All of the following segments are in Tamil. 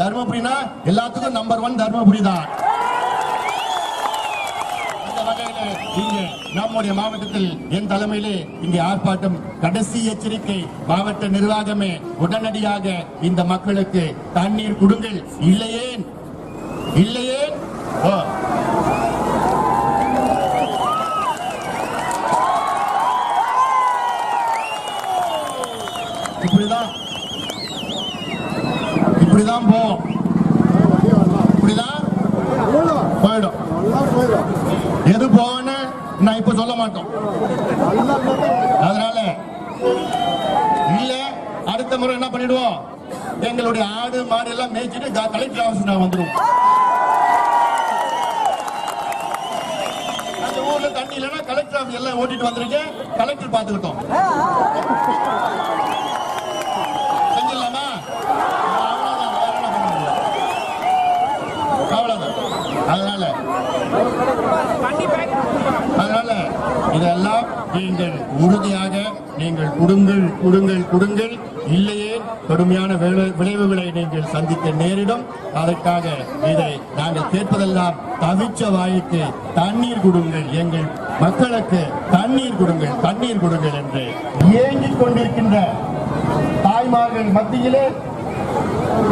தர்மபுரினா எல்லாத்துக்கும் நம்பர் 1 தர்மபுரி தான். இந்த வகையில இங்கே நம்முடைய மாவட்டத்தில் என் தலைமையிலே இங்கே ஆர்ப்பாட்டம். கடைசி எச்சரிக்கை, மாவட்ட நிர்வாகமே உடனடியாக இந்த மக்களுக்கு தண்ணீர் கொடுங்கள். இல்லையே இப்படிதான் போவோம், இப்படிதான் போயிடும். எது போகன்னு நான் இப்ப சொல்ல மாட்டோம். அதனால இல்ல அடுத்த முறை என்ன பண்ணிடுவோம், எங்களுடைய ஆடு மாடு எல்லாம் மேய்ச்சிட்டு கலெக்டர் ஆபீஸ் நான் வந்துடுவோம். அந்த ஊர்ல தண்ணி இல்லைன்னா கலெக்டர் ஆபீஸ் எல்லாம் ஓட்டிட்டு வந்திருக்கேன், கலெக்டர் பாத்துக்கிட்டோம். செஞ்சிடலாமா? அதனால இதெல்லாம் நீங்கள் உறுதியாக நீங்கள் கொடுங்கள். இல்லையே கடுமையான விளைவுகளை நீங்கள் சந்திக்க நேரிடும். அதற்காக இதை நாங்கள் கேட்பதெல்லாம் தவிச்ச வாய்க்கு தண்ணீர் கொடுங்கள், எங்கள் மக்களுக்கு தண்ணீர் கொடுங்கள் என்று ஏங்கிக் கொண்டிருக்கின்ற தாய்மார்கள் மத்தியிலே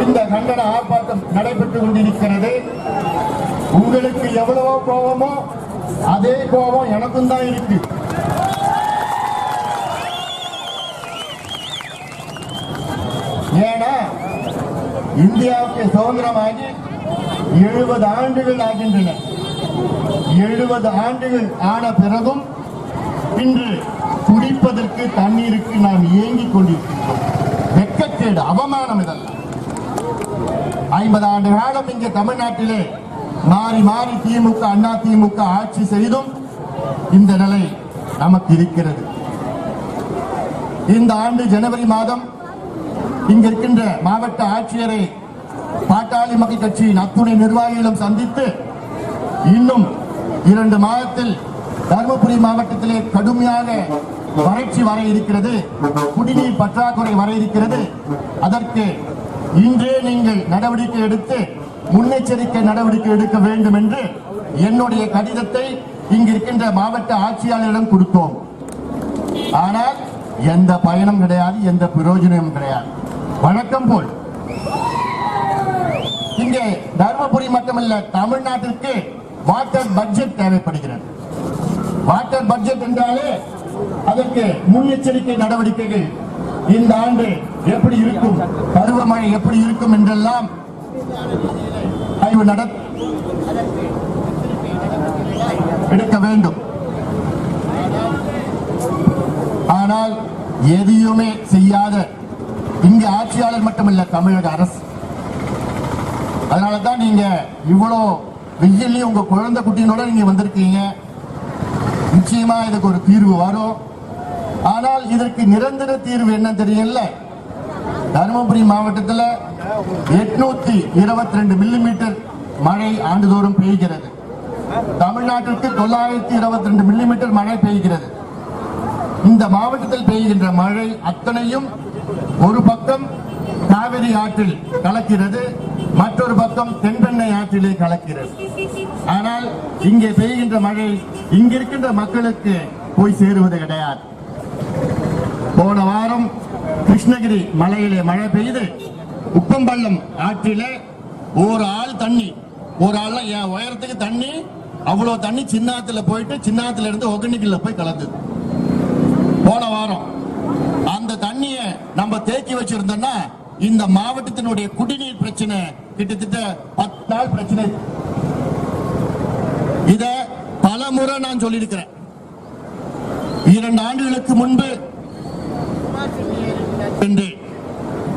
இந்த கண்டன ஆர்ப்பாட்டம் நடைபெற்றுக் கொண்டிருக்கிறது. உங்களுக்கு எவ்வளவோ கோபமோ அதே கோபம் எனக்கும் தான் இருக்கு. ஏன்னா இந்தியாவுக்கு சுதந்திரமாகி 70 ஆண்டுகள் ஆகின்றன. 70 ஆண்டுகள் ஆன பிறகும் இன்று குடிப்பதற்கு தண்ணீருக்கு நாம் ஏங்கிக் கொண்டிருக்கிறோம். வெட்கக்கேடு, அவமானம் இதெல்லாம். 50 ஆண்டு காலம் இங்கே தமிழ்நாட்டிலே மாறி மாறி திமுக அண்ணா திமுக ஆட்சி செய்தும் இந்த நிலை நமக்கு இருக்கிறது. இந்த ஆண்டு ஜனவரி மாதம் இங்க இருக்கின்ற மாவட்ட ஆட்சியரை பாட்டாளி மக்கள் கட்சியின் அத்துணை நிர்வாகிகளும் சந்தித்து இன்னும் 2 மாதத்தில் தர்மபுரி மாவட்டத்திலே கடுமையாக வறட்சி வர இருக்கிறது, குடிநீர் பற்றாக்குறை வர இருக்கிறது. அதற்கு இன்றே நீங்கள் நடவடிக்கை எடுத்து முன்னெச்சரிக்கை நடவடிக்கை எடுக்க வேண்டும் என்று என்னுடைய கடிதத்தை இங்கிருக்கின்ற மாவட்ட ஆட்சியாளரிடம் கொடுத்தோம். ஆனால் எந்த பயனும் கிடையாது, எந்த பிரயோஜனமும் கிடையாது. வழக்கம் போல் இங்கே தர்மபுரி மட்டுமல்ல, தமிழ்நாட்டிற்கு வாட்டர் பட்ஜெட் தேவைப்படுகிறது. வாட்டர் பட்ஜெட் என்றாலே அதற்கு முன்னெச்சரிக்கை நடவடிக்கைகள் இந்த ஆண்டு எப்படி இருக்கும், பருவமழை எப்படி இருக்கும் என்றெல்லாம் ஆய்வு எடுக்க வேண்டும். ஆனால் எதையுமே செய்யாத இங்க ஆட்சியாளர் மட்டுமல்ல, தமிழக அரசு. அதனாலதான் நீங்க இவ்வளவு வெயிலையும் உங்க குழந்தை குட்டியோட நீங்க வந்திருக்கீங்க. நிச்சயமா இதுக்கு ஒரு தீர்வு வரும். ஆனால் இதற்கு நிரந்தர தீர்வு என்ன தெரியல. தருமபுரி மாவட்டத்தில் 822 மில்லிமீட்டர் மழை ஆண்டுதோறும் பெய்கிறது. தமிழ்நாட்டிற்கு 922 மில்லிமீட்டர் மழை பெய்கிறது. இந்த மாவட்டத்தில் பெய்கின்ற மழை அத்தனையும் ஒரு பக்கம் காவிரி ஆற்றில் கலக்கிறது, மற்றொரு பக்கம் தென்பெண்ணை ஆற்றிலே கலக்கிறது. ஆனால் இங்கே பெய்கின்ற மழை இங்கிருக்கின்ற மக்களுக்கு போய் சேருவது கிடையாது. போன வாரம் கிருஷ்ணகிரி மலையிலே மழை பெய்து உப்பம்பள்ளம் ஆற்றிலே ஒரு ஆள் தண்ணி, ஒரு ஆள் என் உயரத்துக்கு தண்ணி, அவ்வளவு தண்ணி சின்னாத்துல போயிட்டு சின்னாத்துல இருந்து ஒகனிக்கல்ல போய் கலந்தது. போன வாரம் அந்த தண்ணிய நம்ம தேக்கி வச்சிருந்தோம்னா இந்த மாவட்டத்தினுடைய குடிநீர் பிரச்சனை கிட்டத்தட்ட 10 நாள் பிரச்சனை. இத பல முறை நான் சொல்லியிருக்கிறேன். 2 ஆண்டுகளுக்கு முன்பு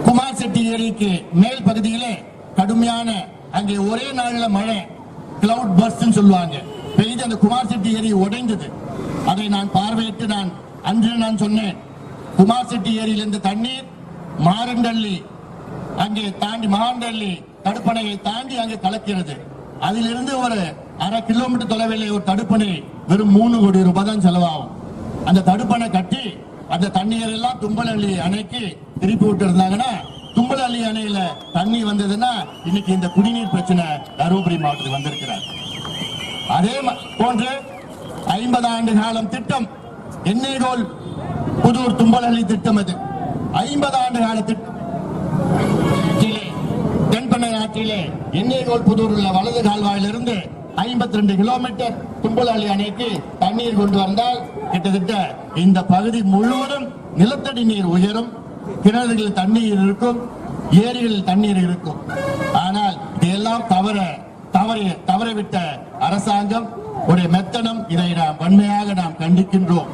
குமார் செட்டி ஏரிக்கு மேல் பகுதியிலே கடுமையான அங்கே ஒரே நாள்ல மழை, கிளவுட் பர்ஸ்ட் சொல்லுவாங்க, பெய்து அந்த குமார் செட்டி ஏரி உடைந்தது. அதை நான் பார்வையிட்டு அன்று நான் சொன்னேன், குமார் செட்டி ஏரியிலிருந்து தண்ணீர் மாரண்டள்ளி அங்கே தாண்டி மாரண்டள்ளி தடுப்பணையை தாண்டி அங்கே கலக்கிறது. அதிலிருந்து ஒரு 1/2 கிலோமீட்டர் தொலைவில் ஒரு தடுப்பணை வெறும் 3 கோடி ரூபாய் தான் செலவாகும். அந்த தடுப்பணை கட்டி அந்த தண்ணீர் எல்லாம் தும்பலள்ளி அணைக்கு திருப்பி விட்டு இருந்தாங்கன்னா தும்பலஅள்ளி அணையில தண்ணி வந்ததுன்னா இன்னைக்கு இந்த குடிநீர் பிரச்சனை தருமபுரி மாவட்டத்துக்கு வந்திருக்கிறார். அதே போன்று 50 ஆண்டு காலம் திட்டம் எண்ணெய்கோல் புதூர் தும்பலஅள்ளி திட்டம். அது 50 ஆண்டு கால திட்டம். தென்பெண்ணை ஆற்றிலே எண்ணெய்கோல் புதூர் உள்ள வலது கால்வாயிலிருந்து 52 கிலோமீட்டர் தும்பலஅள்ளி அணைக்கு தண்ணீர் கொண்டு வந்தால் கிட்டத்தட்ட இந்த பகுதி முழுவதும் நிலத்தடி நீர் உயரும், கிணறுகளில் தண்ணீர் இருக்கும், ஏரிகளில் தண்ணீர் இருக்கும். ஆனால் இதெல்லாம் தவறவிட்ட அரசாங்கம் ஒரு மெத்தனம். இதை நாம் வன்மையாக நாம் கண்டிக்கின்றோம்.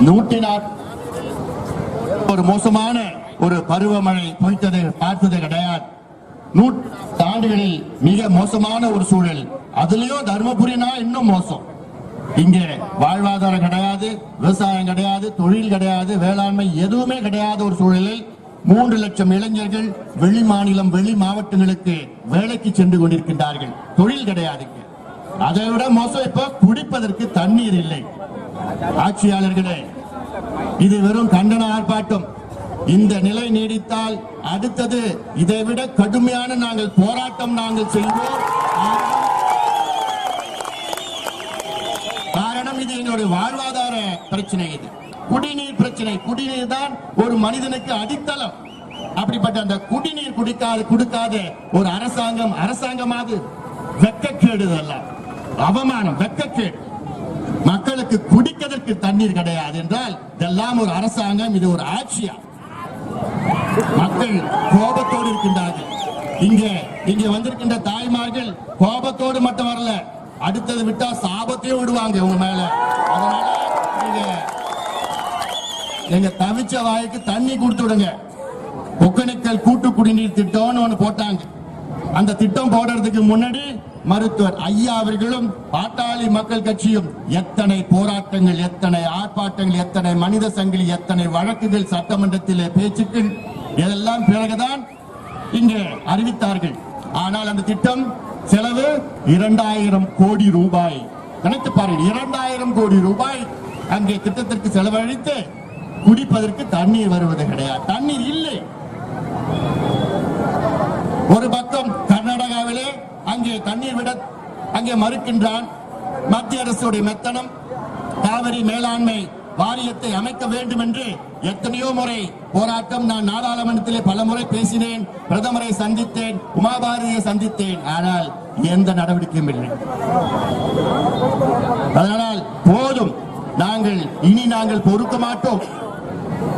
104 ஒரு மோசமான ஒரு பருவமழை பொய்த்ததை பார்த்தது கிடையாது. 100 ஆண்டுகளில் மிக மோசமான ஒரு சூழல். அதுலயும் தர்மபுரினா இன்னும் மோசம். இங்கே வாழ்வாதாரம் கிடையாது, விவசாயம் கிடையாது, தொழில் கிடையாது, வேளாண்மை எதுவுமே கிடையாத ஒரு சூழலில் 3 லட்சம் இளைஞர்கள் வெளி மாநிலம் வெளி மாவட்டங்களுக்கு வேலைக்கு சென்று கொண்டிருக்கின்றார்கள். தொழில் கிடையாது. அதை விட மோசம் இப்ப குடிப்பதற்கு தண்ணீர் இல்லை. ஆட்சியாளர்களே, இது வெறும் கண்டன ஆர்ப்பாட்டம். இந்த நிலை நீடித்தால் அடுத்தது இதைவிட கடுமையான நாங்கள் போராட்டம் நாங்கள் செய்வோம். காரணம் இது என்னுடைய வாழ்வாதார பிரச்சனை. இது குடிநீர் பிரச்சனை. குடிநீர் தான் ஒரு மனிதனுக்கு அடித்தளம். அப்படிப்பட்ட அந்த குடிநீர் கொடுக்காத ஒரு அரசாங்கமாவது வெட்கக்கேடுதல்ல, அவமானம், வெட்கக்கேடு. மக்களுக்கு குடிப்பதற்கு தண்ணீர் கிடையாது என்றால் இதெல்லாம் ஒரு அரசாங்கம், இது ஒரு ஆட்சியா? மக்கள் கோபத்தோடு இருக்கின்றார்கள். இங்கே வந்திருக்கின்ற தாய்மார்கள் கோபத்தோடு மட்டும் வரல, அடுத்தது விட்டா சாபத்தையும் விடுவாங்க உங்க மேல. அதனால நீங்க தவிச்ச வாய்க்கு தண்ணி கொடுத்து விடுங்க. ஒகேனக்கல் கூட்டு குடிநீர் திட்டம்னு ஒண்ணு போட்டாங்க. அந்த திட்டம் போடுறதுக்கு முன்னாடி மருத்துவர் ஐயா அவர்களும் பாட்டாளி மக்கள் கட்சியும் எத்தனை போராட்டங்கள், எத்தனை ஆர்ப்பாட்டங்கள், எத்தனை மனித சங்கிலி, எத்தனை வழக்குகள், சட்டமன்றத்திலே பேச்சுக்கள், இதெல்லாம் பிறகுதான் இங்கே அறிவித்தார்கள். ஆனால் அந்த திட்டம் செலவு 2000 கோடி ரூபாய். நினைத்து பாருங்கள், 2000 கோடி ரூபாய் அங்கே திட்டத்திற்கு செலவழித்து குடிப்பதற்கு தண்ணீர் வருவது கிடையாது. தண்ணீர் இல்லை. ஒரு பக்கம் கர்நாடகாவிலே அங்கே தண்ணீர் விட அங்கே மறுக்கின்றான். மத்திய அரசுடைய மெத்தனம். காவிரி மேலாண்மை வாரியத்தை அமைக்க வேண்டும் என்று எத்தனையோ முறை போராட்டம். நான் நாடாளுமன்றத்திலே பல முறை பேசினேன், பிரதமரை சந்தித்தேன், உமாபாரதியை சந்தித்தேன். ஆனால் எந்த நடவடிக்கையும் இல்லை. அதனால் போதும், நாங்கள் பொறுக்க மாட்டோம்.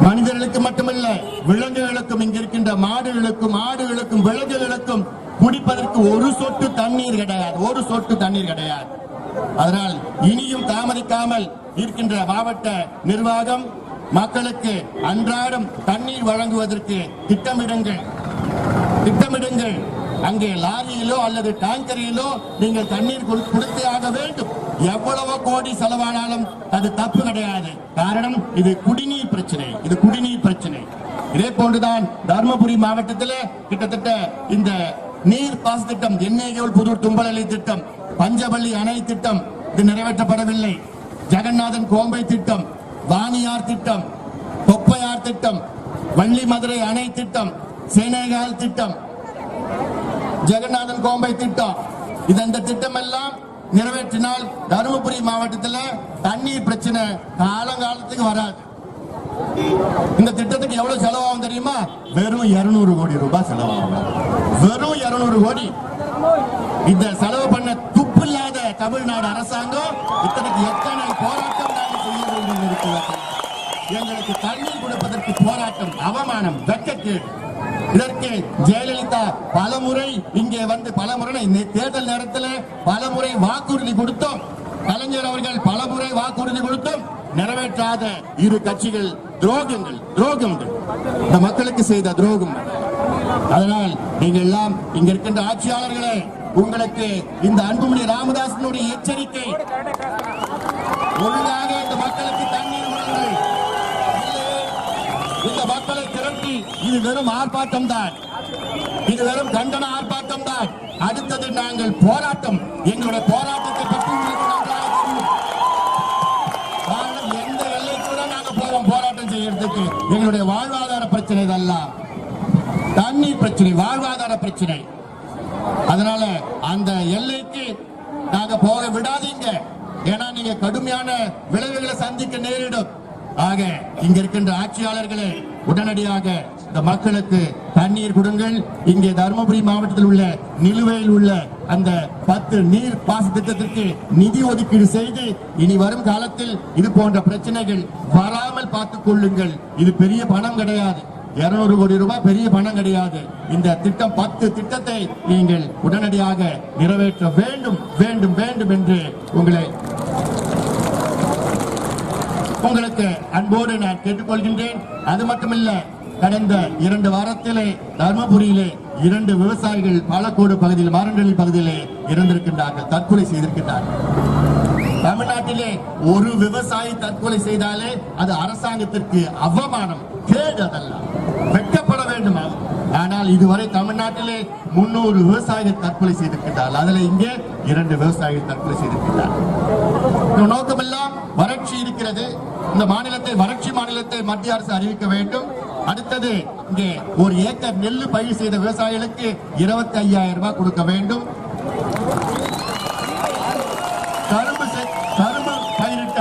மனிதர்களுக்கு மட்டுமல்ல, விலங்குகளுக்கும், இங்க இருக்கின்ற மாடுகளுக்கும், ஆடுகளுக்கும், விலங்குகளுக்கும் குடிப்பதற்கு ஒரு சொட்டு தண்ணீர் கிடையாது, ஒரு சொட்டு தண்ணீர் கிடையாது. அதனால் இனியும் தாமதிக்காமல் இருக்கின்ற மாவட்ட நிர்வாகம் மக்களுக்கு அன்றாடம் தண்ணீர் வழங்குவதற்கு திட்டமிடுங்கள். அங்கே லாரியிலோ அல்லது டேங்கரிலோ நீங்கள் தண்ணீர் கொடுத்தே ஆக வேண்டும். எவ்வளவு கோடி செலவானாலும் அது தப்பு கிடையாது. காரணம், இது குடிநீர் பிரச்சனை. இதே போன்றுதான் தர்மபுரி மாவட்டத்தில் கிட்டத்தட்ட இந்த நீர் பாச திட்டம், எண்ணெய்கோல் புதூர் தும்பலஅள்ளி திட்டம், பஞ்சவள்ளி அணை திட்டம் இது நிறைவேற்றப்படவில்லை. ஜெகநாதன் கோம்பை திட்டம், வாணியார் திட்டம், தொப்பையார் திட்டம், வள்ளி மதுரை அணை திட்டம், சேனைகால் திட்டம், ஜெகநாதன் கோம்பை திட்டம், இந்த திட்டம் எல்லாம் நிறைவேற்றினால் தருமபுரி மாவட்டத்தில் தண்ணீர் பிரச்சனை காலங்காலத்துக்கு வராது. இந்த திட்டத்துக்கு எவ்வளவு செலவாகும் தெரியுமா? வெறும் 200 கோடி ரூபாய் செலவாகும். வெறும் 200 கோடி. இந்த செலவு பண்ண துப்பு இல்லாத தமிழ்நாடு அரசாங்கம் இத்தனைக்கு எத்தனை போராட்டம் நாங்கள் செய்ய வேண்டும் இருக்கிறது. எங்களுக்கு தண்ணீர் கொடுப்பதற்கு போராட்டம், அவமானம், வெட்கக்கேடு. இதற்கு ஜெயலலிதா பலமுறை இங்கே வந்து தேர்தல் நேரத்தில் பலமுறை வாக்குறுதி கொடுத்தோம். கலைஞர் அவர்கள் பலமுறை வாக்குறுதி கொடுத்தும் நிறைவேற்றாத இரு கட்சிகள் துரோகங்கள், இந்த மக்களுக்கு செய்த துரோகம். அதனால் நீங்கள் எல்லாம் இங்க இருக்கின்ற ஆட்சியாளர்களே, உங்களுக்கு இந்த அன்புமணி ராமதாசனுடைய எச்சரிக்கை, ஒழுங்காக இந்த மக்களுக்கு தண்ணீர் வழங்குங்கள். இந்த மக்களை திரட்டி இது வெறும் ஆர்ப்பாட்டம் தான், இது வெறும் கண்டன ஆர்ப்பாட்டம் தான். அடுத்தது நாங்கள் போராட்டம். எங்களுடைய போராட்டத்தை பற்றி உங்களுக்கு நன்றாக தெரியும். எந்த எல்லை கூட நாங்கள் போவோம் போராட்டம் செய்யறதுக்கு. எங்களுடைய வாழ்வாதார பிரச்சனை இதெல்லாம். பிரச்சனை, வாழ்வாதார பிரச்சனை. அதனால அந்த எல்லைக்கு நாங்க போக விடாதீங்க. ஏன்னா நீங்க கடுமையான விளைவுகளை சந்திக்க நேரிடும். ஆக இங்க இருக்கின்ற ஆட்சியாளர்களே உடனடியாக இந்த மக்களுக்கு தண்ணீர் கொடுங்கள். இங்கே தருமபுரி மாவட்டத்தில் உள்ள நிலுவையில் உள்ள அந்த 10 நீர் பாச திட்டத்திற்கு நிதி ஒதுக்கீடு செய்து இனி வரும் காலத்தில் இது போன்ற பிரச்சனைகள் வராமல் பார்த்துக் கொள்ளுங்கள். இது பெரிய பணம் கிடையாது, 200 கோடி ரூபாய் பெரிய பணம் கிடையாது. இந்த திட்டம் 10 திட்டத்தை நீங்கள் உடனடியாக நிறைவேற்ற வேண்டும் வேண்டும் வேண்டும் என்று உங்களுக்கு அன்போடு நான் கேட்டுக்கொள்கின்றேன். அது மட்டுமல்ல, கடந்த 2 வாரத்திலே தர்மபுரியிலே 2 விவசாயிகள் பாலக்கோடு பகுதியில் மாரண்டலி பகுதியிலே இறந்திருக்கின்றார்கள், தற்கொலை செய்திருக்கின்றார்கள். தமிழ்நாட்டிலே ஒரு விவசாயி தற்கொலை செய்தாலே அது அரசாங்கத்திற்கு அவமானம், கேடு, அதெல்லாம் வெட்கப்பட வேண்டும். ஆனால் இதுவரை தமிழ்நாட்டிலே 300 விவசாயிகள் தற்கொலை செய்திருக்கிறார்கள். அதில் இங்கே 2 விவசாயிகள் தற்கொலை செய்திருக்கிறார்கள். நோக்கமெல்லாம் வறட்சி இருக்கிறது. இந்த மாநிலத்தை வறட்சி மாநிலத்தை மத்திய அரசு அறிவிக்க வேண்டும். அடுத்தது இங்கே 1 ஏக்கர் நெல்லு பயிர் செய்த விவசாயிகளுக்கு 25,000 ரூபாய் கொடுக்க வேண்டும். கரும்பு பயிரிட்ட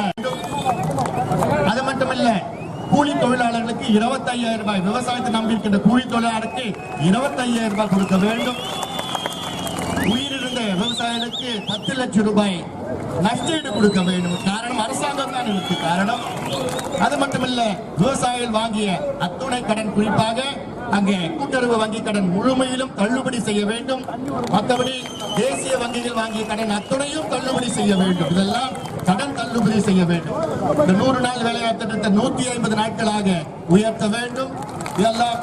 அது மட்டுமல்ல, கூலி தொழிலாளர்களுக்கு 25,000 ரூபாய், விவசாயத்தை நம்பி இருக்கின்ற கூலி தொழிலாளருக்கு 25,000 ரூபாய் கொடுக்க வேண்டும். உயிரிழந்த விவசாயிகளுக்கு 10 லட்சம் ரூபாய் நஷ்டஈடு கொடுக்க வேண்டும். காரணம் அரசாங்கம் தான் இருக்கு காரணம். அது மட்டுமல்ல, விவசாயிகள் வாங்கிய அத்துணை கடன், குறிப்பாக அங்கே கூட்டுறவு வங்கி கடன் முழுமையிலும் தள்ளுபடி செய்ய வேண்டும். மற்றபடி தேசிய வங்கிகள் வாங்கிய கடன் அத்துணையும் தள்ளுபடி செய்ய வேண்டும். இதெல்லாம் கடன் தள்ளுபடி செய்ய வேண்டும். இந்த 100 நாள் வேலைவாய்ப்பு திட்டத்தை 150 நாட்களாக உயர்த்த வேண்டும். இதெல்லாம்